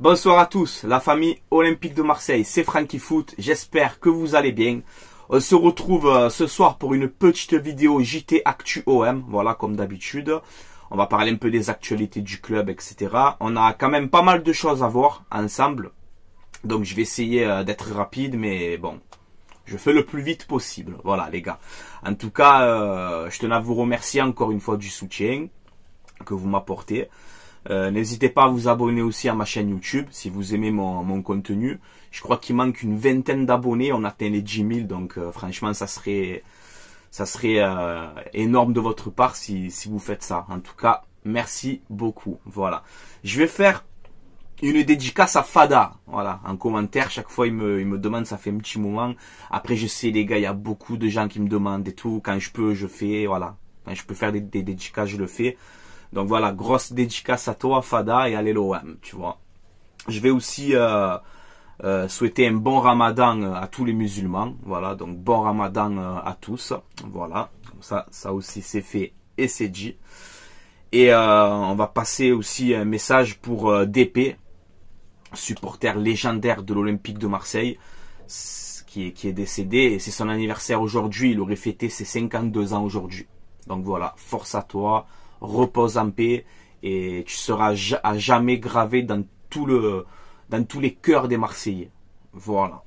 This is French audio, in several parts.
Bonsoir à tous, la famille olympique de Marseille, c'est Franky Foot, j'espère que vous allez bien. On se retrouve ce soir pour une petite vidéo JT Actu OM, voilà comme d'habitude. On va parler un peu des actualités du club, etc. On a quand même pas mal de choses à voir ensemble. Donc je vais essayer d'être rapide, mais bon, je fais le plus vite possible. Voilà les gars. En tout cas, je tenais à vous remercier encore une fois du soutien que vous m'apportez. N'hésitez pas à vous abonner aussi à ma chaîne YouTube si vous aimez mon contenu. Je crois qu'il manque une vingtaine d'abonnés. On atteint les 10 000, donc franchement ça serait énorme de votre part si vous faites ça. En tout cas, merci beaucoup. Voilà. Je vais faire une dédicace à Fada. Voilà, en commentaire, chaque fois il me demande, ça fait un petit moment. Après je sais les gars, il y a beaucoup de gens qui me demandent et tout. Quand je peux, je fais, voilà. Quand je peux faire des dédicaces, je le fais. Donc voilà, grosse dédicace à toi, Fada, et à l'OM, tu vois. Je vais aussi souhaiter un bon ramadan à tous les musulmans. Voilà, donc bon ramadan à tous. Voilà, comme ça aussi c'est fait et c'est dit. Et on va passer aussi un message pour DP, supporter légendaire de l'Olympique de Marseille, qui est décédé. Et c'est son anniversaire aujourd'hui, il aurait fêté ses 52 ans aujourd'hui. Donc voilà, force à toi. Repose en paix et tu seras à jamais gravé dans tous les cœurs des Marseillais. Voilà.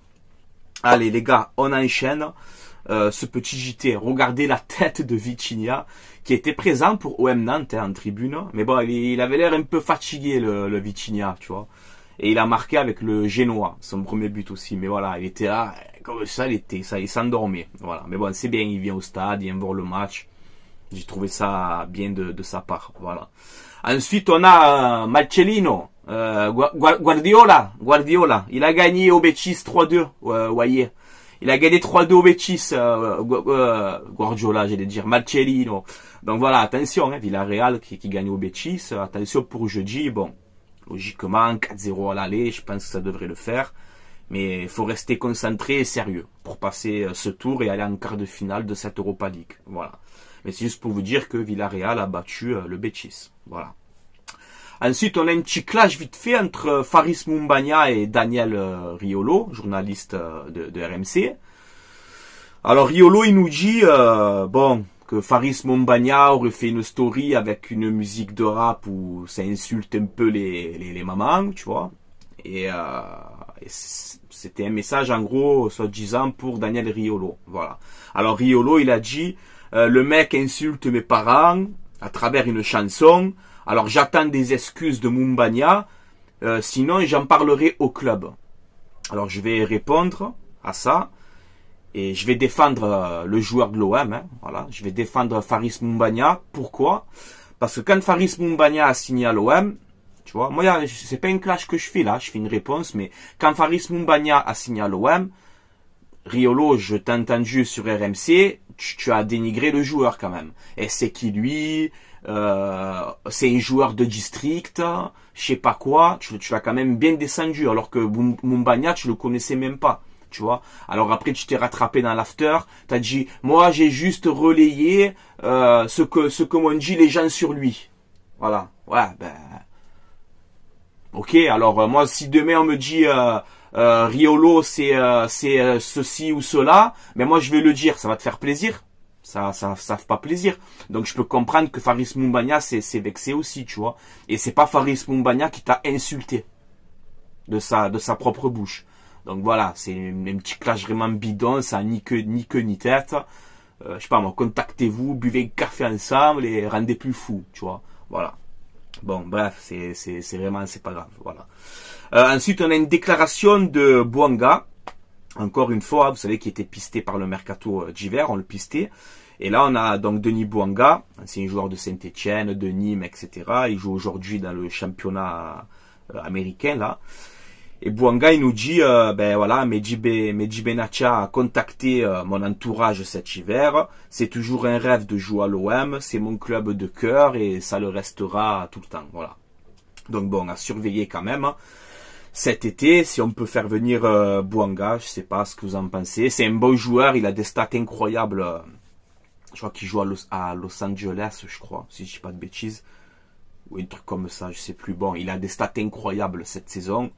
Allez les gars, on enchaîne ce petit JT. Regardez la tête de Vitinha qui était présent pour OM Nantes en tribune. Mais bon, il avait l'air un peu fatigué le Vitinha, tu vois. Et il a marqué avec le Genoa, son premier but aussi. Mais voilà, il était là, comme ça, il s'endormait. Voilà. Mais bon, c'est bien, il vient au stade, il vient voir le match. J'ai trouvé ça bien de sa part, voilà. Ensuite, on a Marcelino, Guardiola. Il a gagné au Betis 3-2, voyez. Il a gagné 3-2 au Betis, Guardiola, j'allais dire, Marcelino. Donc voilà, attention, hein, Villarreal qui gagne au Betis. Attention pour jeudi, bon, logiquement, 4-0 à l'aller, je pense que ça devrait le faire. Mais il faut rester concentré et sérieux pour passer ce tour et aller en quart de finale de cette Europa League, voilà. Mais c'est juste pour vous dire que Villarreal a battu le Betis. Voilà. Ensuite, on a un petit clash vite fait entre Faris Moumbagna et Daniel Riolo, journaliste de RMC. Alors Riolo, il nous dit bon, que Faris Moumbagna aurait fait une story avec une musique de rap où ça insulte un peu les mamans, tu vois. Et c'était un message en gros, soi-disant pour Daniel Riolo. Voilà. Alors Riolo, il a dit... le mec insulte mes parents à travers une chanson. Alors j'attends des excuses de Moumbagna. Sinon j'en parlerai au club. Alors je vais répondre à ça. Et je vais défendre le joueur de l'OM. Hein, voilà. Je vais défendre Faris Moumbagna. Pourquoi? Parce que quand Faris Moumbagna a signé à l'OM, tu vois, moi c'est pas un clash que je fais là. Je fais une réponse. Mais quand Faris Moumbagna a signé à l'OM, Riolo, je t'ai entendu sur RMC, tu as dénigré le joueur quand même. Et c'est qui lui, c'est un joueur de district, je sais pas quoi, tu l'as quand même bien descendu, alors que Moumbagna, tu le connaissais même pas, tu vois. Alors après, tu t'es rattrapé dans l'after, t'as dit, moi j'ai juste relayé ce que m'ont dit les gens sur lui. Voilà, ouais, ben... Ok, alors moi si demain on me dit... Riolo c'est ceci ou cela, mais moi je vais le dire, ça va te faire plaisir, ça fait pas plaisir. Donc je peux comprendre que Faris Moumbagna c'est vexé aussi, tu vois. Et c'est pas Faris Moumbagna qui t'a insulté de sa propre bouche. Donc voilà, c'est un petit clash vraiment bidon, ça ni queue ni tête. Je sais pas moi, contactez-vous, buvez un café ensemble et rendez plus fou, tu vois. Voilà. Bon, bref, c'est vraiment, c'est pas grave, voilà. Ensuite, on a une déclaration de Bouanga, encore une fois, vous savez, qui était pisté par le mercato d'hiver, on le pistait. Et là, on a donc Denis Bouanga, c'est un joueur de Saint-Etienne, de Nîmes, etc. Il joue aujourd'hui dans le championnat américain, là. Et Bouanga, il nous dit, ben voilà, Mehdi Benatia a contacté mon entourage cet hiver. C'est toujours un rêve de jouer à l'OM. C'est mon club de cœur et ça le restera tout le temps. Voilà. Donc bon, à surveiller quand même. Cet été, si on peut faire venir Bouanga, je sais pas ce que vous en pensez. C'est un bon joueur, il a des stats incroyables. Je crois qu'il joue à Los Angeles, je crois, si je dis pas de bêtises. ou un truc comme ça, je sais plus. Bon, il a des stats incroyables cette saison.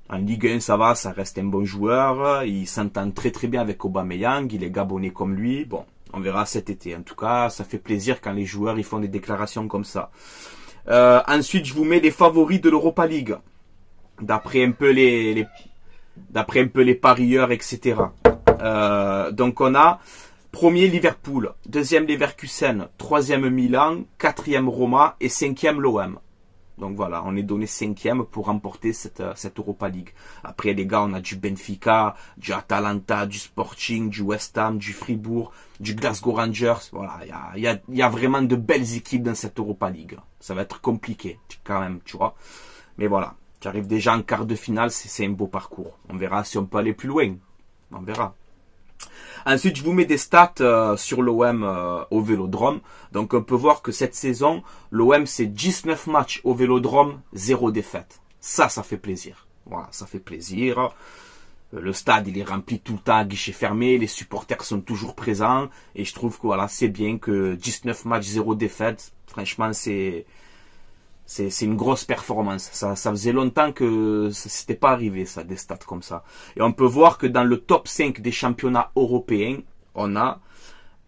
En Ligue 1, ça va, ça reste un bon joueur. Il s'entend très très bien avec Aubameyang. Il est gabonais comme lui. Bon, on verra cet été. En tout cas, ça fait plaisir quand les joueurs ils font des déclarations comme ça. Ensuite, je vous mets les favoris de l'Europa League. D'après un peu les parieurs, etc. Donc on a premier Liverpool, deuxième Leverkusen, troisième Milan, quatrième Roma et cinquième l'OM. Donc voilà, on est donné cinquième pour remporter cette Europa League. Après les gars, on a du Benfica, du Atalanta, du Sporting, du West Ham, du Fribourg, du Glasgow Rangers. Voilà, il y a vraiment de belles équipes dans cette Europa League. Ça va être compliqué quand même, tu vois. Mais voilà, tu arrives déjà en quart de finale, c'est un beau parcours. On verra si on peut aller plus loin. On verra. Ensuite, je vous mets des stats sur l'OM au Vélodrome. Donc, on peut voir que cette saison, l'OM, c'est 19 matchs au Vélodrome, 0 défaite. Ça fait plaisir. Voilà, ça fait plaisir. Le stade, il est rempli tout le temps à guichet fermé. Les supporters sont toujours présents. Et je trouve que voilà, c'est bien que 19 matchs, 0 défaite. Franchement, c'est une grosse performance. Ça faisait longtemps que ça s'était pas arrivé, ça, des stats comme ça. Et on peut voir que dans le top 5 des championnats européens, on a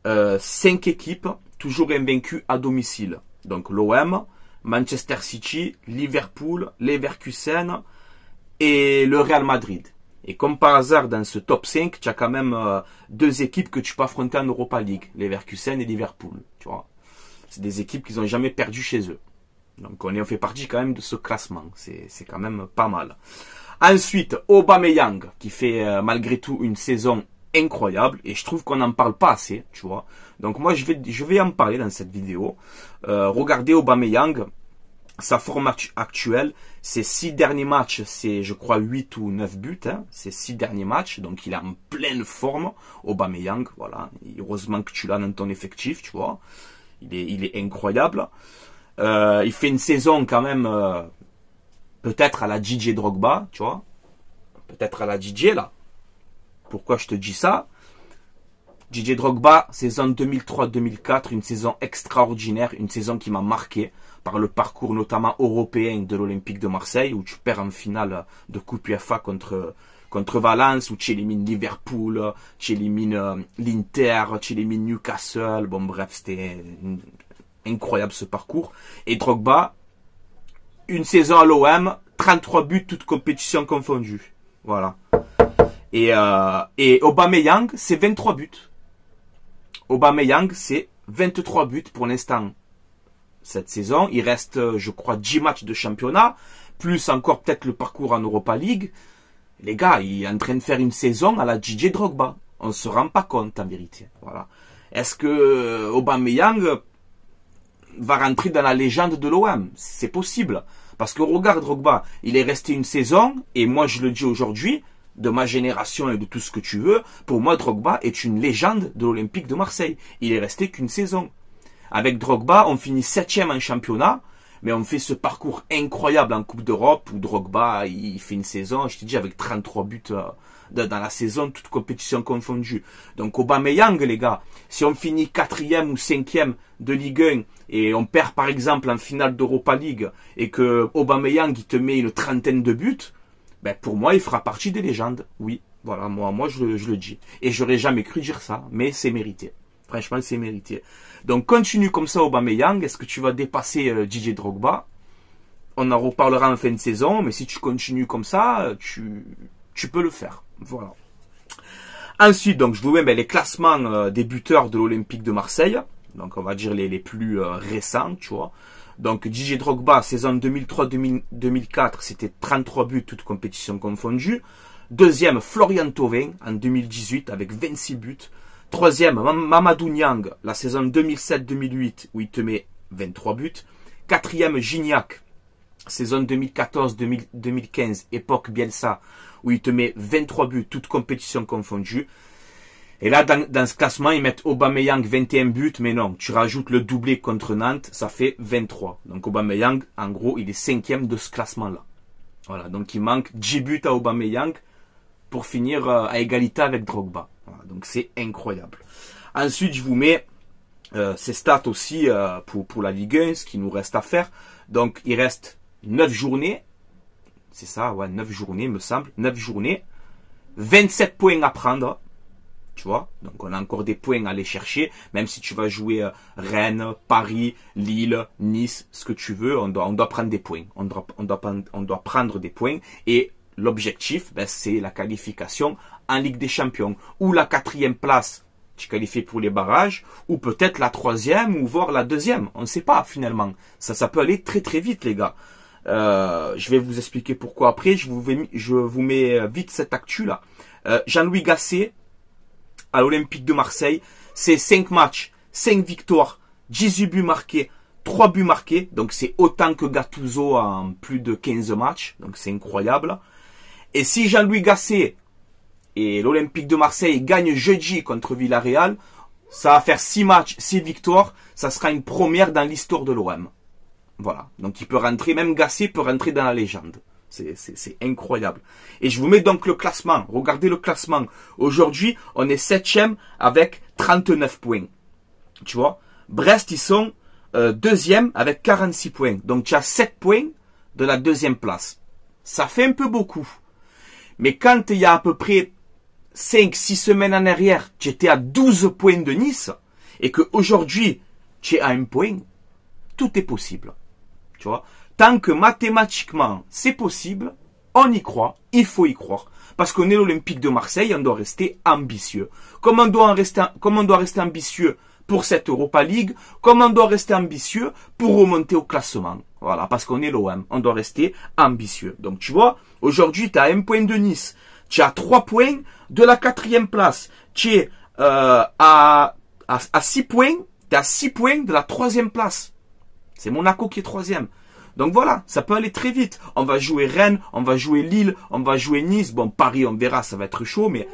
5 équipes toujours invaincues à domicile. Donc l'OM, Manchester City, Liverpool, Leverkusen et le Real Madrid. Et comme par hasard, dans ce top 5, tu as quand même 2 équipes que tu peux affronter en Europa League. Leverkusen et Liverpool. Tu vois, c'est des équipes qui n'ont jamais perdu chez eux. Donc on fait partie quand même de ce classement. C'est quand même pas mal. Ensuite, Aubameyang, qui fait malgré tout une saison incroyable. Et je trouve qu'on n'en parle pas assez, tu vois. Donc moi, je vais en parler dans cette vidéo. Regardez Aubameyang. Sa forme actuelle, ses 6 derniers matchs, c'est je crois 8 ou 9 buts. Hein, ces 6 derniers matchs. Donc il est en pleine forme. Aubameyang, voilà. Et heureusement que tu l'as dans ton effectif, tu vois. Il est incroyable. Il fait une saison quand même peut-être à la Didier Drogba, tu vois. Peut-être à la Didier, là. Pourquoi je te dis ça? Didier Drogba, saison 2003-2004, une saison extraordinaire, une saison qui m'a marqué par le parcours notamment européen de l'Olympique de Marseille, où tu perds en finale de Coupe UEFA contre Valence, où tu élimines Liverpool, tu élimines l'Inter, tu élimines Newcastle. Bon bref, c'était incroyable ce parcours. Et Drogba, une saison à l'OM, 33 buts, toutes compétitions confondues. Voilà. Et Aubameyang, c'est 23 buts. Aubameyang, c'est 23 buts pour l'instant. Cette saison, il reste, je crois, 10 matchs de championnat, plus encore peut-être le parcours en Europa League. Les gars, il est en train de faire une saison à la Didier Drogba. On ne se rend pas compte, en vérité. Voilà. Est-ce que Aubameyang va rentrer dans la légende de l'OM? C'est possible. Parce que regarde Drogba, il est resté une saison, et moi je le dis aujourd'hui, de ma génération et de tout ce que tu veux, pour moi Drogba est une légende de l'Olympique de Marseille. Il est resté qu'une saison. Avec Drogba, on finit 7e en championnat, mais on fait ce parcours incroyable en Coupe d'Europe où Drogba, il fait une saison, je te dis, avec 33 buts dans la saison, toute compétition confondue. Donc Aubameyang, les gars, si on finit 4e ou 5e de Ligue 1 et on perd par exemple en finale d'Europa League et que Aubameyang il te met une trentaine de buts, ben pour moi il fera partie des légendes. Oui, voilà, moi je le dis. Et j'aurais jamais cru dire ça, mais c'est mérité. Franchement, c'est mérité. Donc continue comme ça Aubameyang. Est-ce que tu vas dépasser Didier Drogba? On en reparlera en fin de saison, mais si tu continues comme ça, tu peux le faire. Voilà. Ensuite, donc je vous mets les classements des buteurs de l'Olympique de Marseille. Donc on va dire les plus récents, tu vois. Donc Didier Drogba, saison 2003-2004, c'était 33 buts, toutes compétitions confondues. Deuxième, Florian Thauvin, en 2018, avec 26 buts. Troisième, Mamadou Niang, la saison 2007-2008, où il te met 23 buts. Quatrième, Gignac, saison 2014-2015, époque Bielsa, où il te met 23 buts, toutes compétitions confondues. Et là, dans ce classement, ils mettent Aubameyang 21 buts, mais non, tu rajoutes le doublé contre Nantes, ça fait 23. Donc Aubameyang, en gros, il est 5e de ce classement-là. Voilà, donc il manque 10 buts à Aubameyang pour finir à égalité avec Drogba. Voilà, donc c'est incroyable. Ensuite, je vous mets ces stats aussi pour la Ligue 1, ce qu'il nous reste à faire. Donc, il reste 9 journées. C'est ça, ouais, 9 journées, me semble. 9 journées. 27 points à prendre. Tu vois, donc on a encore des points à aller chercher, même si tu vas jouer Rennes, Paris, Lille, Nice, ce que tu veux, on doit prendre des points. On doit prendre des points. Et l'objectif, ben, c'est la qualification en Ligue des Champions. Ou la 4e place, tu qualifies pour les barrages, ou peut-être la 3e, ou voire la 2e. On ne sait pas finalement. Ça peut aller très très vite, les gars. Je vais vous expliquer pourquoi après. Je vous mets vite cette actu là. Jean-Louis Gasset à l'Olympique de Marseille, c'est 5 matchs, 5 victoires, 18 buts marqués, 3 buts marqués. Donc c'est autant que Gattuso en plus de 15 matchs. Donc c'est incroyable. Et si Jean-Louis Gasset et l'Olympique de Marseille gagnent jeudi contre Villarreal, ça va faire 6 matchs, 6 victoires. Ça sera une première dans l'histoire de l'OM. Voilà. Donc il peut rentrer, même Gasset peut rentrer dans la légende. C'est incroyable. Et je vous mets donc le classement. Regardez le classement. Aujourd'hui, on est 7e avec 39 points. Tu vois, Brest, ils sont 2e avec 46 points. Donc tu as 7 points de la 2e place. Ça fait un peu beaucoup. Mais quand il y a à peu près 5-6 semaines en arrière, tu étais à 12 points de Nice, et qu'aujourd'hui, tu es à 1 point, tout est possible. Tu vois, tant que mathématiquement c'est possible, on y croit, il faut y croire. Parce qu'on est l'Olympique de Marseille, on doit rester ambitieux. Comme on doit rester ambitieux pour cette Europa League, comme on doit rester ambitieux pour remonter au classement. Voilà, parce qu'on est l'OM, on doit rester ambitieux. Donc tu vois, aujourd'hui tu as 1 point de Nice, tu as 3 points de la 4e place, tu es à 6 points, tu es à 6 points de la 3e place. C'est Monaco qui est 3e. Donc voilà, ça peut aller très vite. On va jouer Rennes, on va jouer Lille, on va jouer Nice. Bon, Paris, on verra, ça va être chaud, mais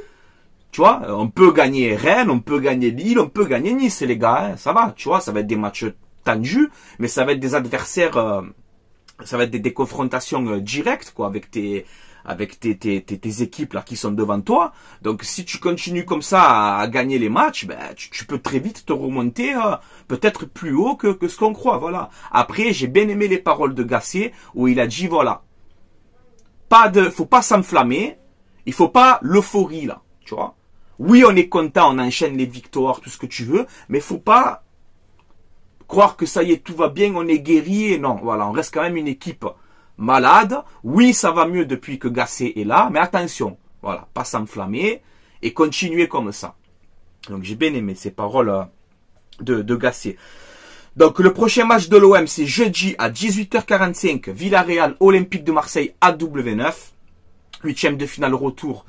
tu vois, on peut gagner Rennes, on peut gagner Lille, on peut gagner Nice, les gars. Hein, ça va, tu vois, ça va être des matchs tendus, mais ça va être des adversaires, ça va être des confrontations directes, quoi, avec tes équipes là qui sont devant toi. Donc si tu continues comme ça à gagner les matchs, ben tu peux très vite te remonter peut-être plus haut que ce qu'on croit. Voilà. Après, j'ai bien aimé les paroles de Gasset où il a dit voilà, faut pas s'enflammer, il faut pas l'euphorie là, tu vois. Oui, on est content, on enchaîne les victoires, tout ce que tu veux, mais faut pas croire que ça y est, tout va bien, on est guéri. Et non, voilà, on reste quand même une équipe malade. Oui, ça va mieux depuis que Gasset est là, mais attention, voilà, pas s'enflammer et continuer comme ça. Donc j'ai bien aimé ces paroles de Gasset. Donc le prochain match de l'OM, c'est jeudi à 18h45, Villarreal Olympique de Marseille à W9, 8e de finale retour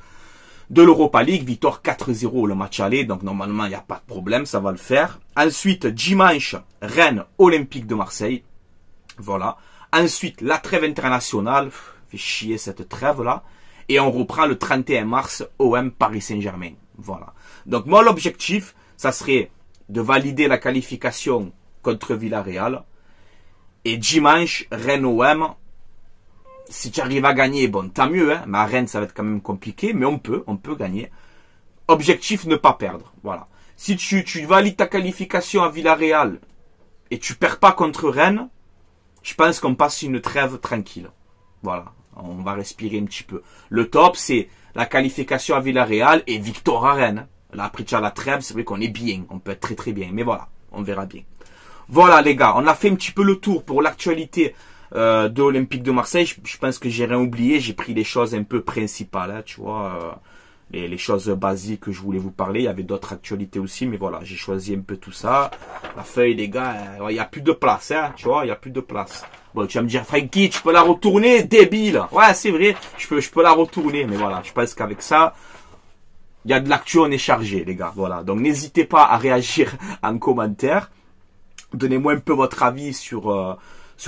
de l'Europa League, victoire 4-0 le match aller, donc normalement il n'y a pas de problème, ça va le faire. Ensuite, dimanche, Rennes Olympique de Marseille, voilà. Ensuite, la trêve internationale, fait chier cette trêve-là. Et on reprend le 31 mars, OM Paris Saint-Germain. Voilà. Donc moi, l'objectif, ça serait de valider la qualification contre Villarreal. Et dimanche, Rennes-OM, si tu arrives à gagner, bon, tant mieux, hein. Mais à Rennes, ça va être quand même compliqué, mais on peut gagner. Objectif, ne pas perdre. Voilà. Si tu valides ta qualification à Villarreal et tu perds pas contre Rennes, je pense qu'on passe une trêve tranquille. Voilà, on va respirer un petit peu. Le top, c'est la qualification à Villarreal et victoire à Rennes. Là, après tu as la trêve, c'est vrai qu'on est bien. On peut être très très bien. Mais voilà, on verra bien. Voilà les gars, on a fait un petit peu le tour pour l'actualité de l'Olympique de Marseille. Je pense que j'ai rien oublié. J'ai pris les choses un peu principales, hein, tu vois. Les choses basiques que je voulais vous parler. Il y avait d'autres actualités aussi, mais voilà, j'ai choisi un peu tout ça. La feuille, les gars, il n'y a plus de place, hein, tu vois, il n'y a plus de place. Bon, tu vas me dire, Francky, tu peux la retourner, débile. Ouais, c'est vrai, je peux la retourner, mais voilà, je pense qu'avec ça, il y a de l'actu, on est chargé, les gars, voilà. Donc, n'hésitez pas à réagir en commentaire. Donnez-moi un peu votre avis sur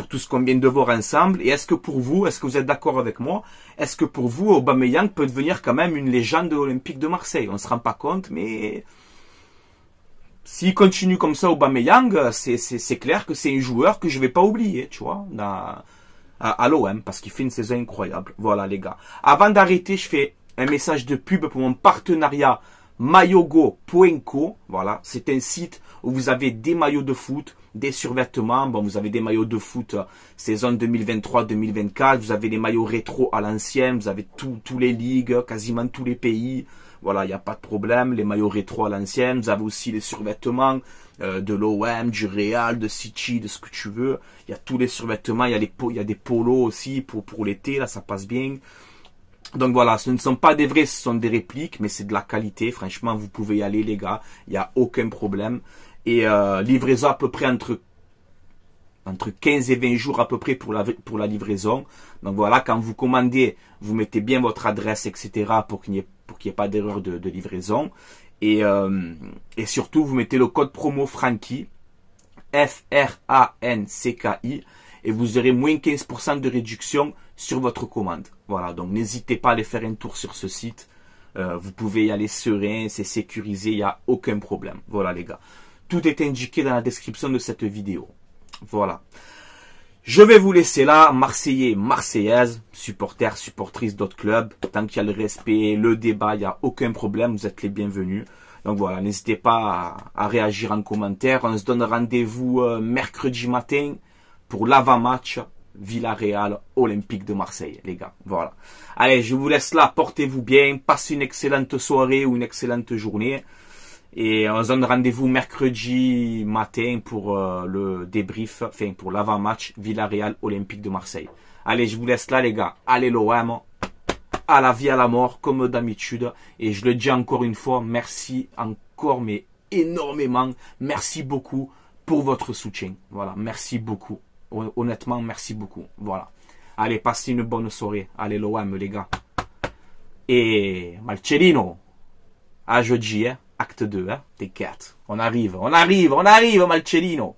tout ce qu'on vient de voir ensemble. Et est-ce que pour vous, est-ce que vous êtes d'accord avec moi? Est-ce que pour vous, Aubameyang peut devenir quand même une légende de l'Olympique de Marseille? On ne se rend pas compte, mais s'il continue comme ça, Aubameyang, c'est clair que c'est un joueur que je vais pas oublier, tu vois, à l'OM, parce qu'il fait une saison incroyable. Voilà, les gars. Avant d'arrêter, je fais un message de pub pour mon partenariat maillogo.co. Voilà, c'est un site où vous avez des maillots de foot, des survêtements. Bon, vous avez des maillots de foot saison 2023-2024. Vous avez les maillots rétro à l'ancienne. Vous avez tous les ligues, quasiment tous les pays. Voilà, il n'y a pas de problème. Les maillots rétro à l'ancienne. Vous avez aussi les survêtements de l'OM, du Real, de City, de ce que tu veux. Il y a tous les survêtements. Il y a des polos aussi pour l'été. Là, ça passe bien. Donc voilà, ce ne sont pas des vrais, ce sont des répliques, mais c'est de la qualité. Franchement, vous pouvez y aller, les gars. Il n'y a aucun problème. Et livraison à peu près entre 15 et 20 jours à peu près pour la livraison. Donc voilà, quand vous commandez, vous mettez bien votre adresse, etc. pour qu'il n'y ait pas d'erreur de livraison. Et surtout, vous mettez le code promo Franky, F-R-A-N-C-K-I, et vous aurez moins 15% de réduction sur votre commande. Voilà, donc n'hésitez pas à aller faire un tour sur ce site. Vous pouvez y aller serein, c'est sécurisé, il n'y a aucun problème. Voilà les gars. Tout est indiqué dans la description de cette vidéo. Voilà. Je vais vous laisser là, Marseillais, Marseillaise, supporters, supportrices d'autres clubs. Tant qu'il y a le respect, le débat, il n'y a aucun problème, vous êtes les bienvenus. Donc voilà, n'hésitez pas à réagir en commentaire. On se donne rendez-vous mercredi matin pour l'avant-match Villarreal Olympique de Marseille, les gars. Voilà. Allez, je vous laisse là, portez-vous bien, passez une excellente soirée ou une excellente journée. Et on se donne rendez-vous mercredi matin pour le débrief, enfin pour l'avant-match Villarreal Olympique de Marseille. Allez, je vous laisse là, les gars. Allez l'OM, à la vie, à la mort, comme d'habitude. Et je le dis encore une fois, merci encore, mais énormément. Merci beaucoup pour votre soutien. Voilà, merci beaucoup. Honnêtement, merci beaucoup. Voilà. Allez, passez une bonne soirée. Allez l'OM, les gars. Et Marcellino, à jeudi, hein. Acte 2, hein, T4. On arrive, Marcellino.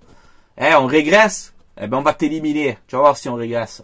On régresse. Eh ben, on va t'éliminer. Tu vas voir si on régresse.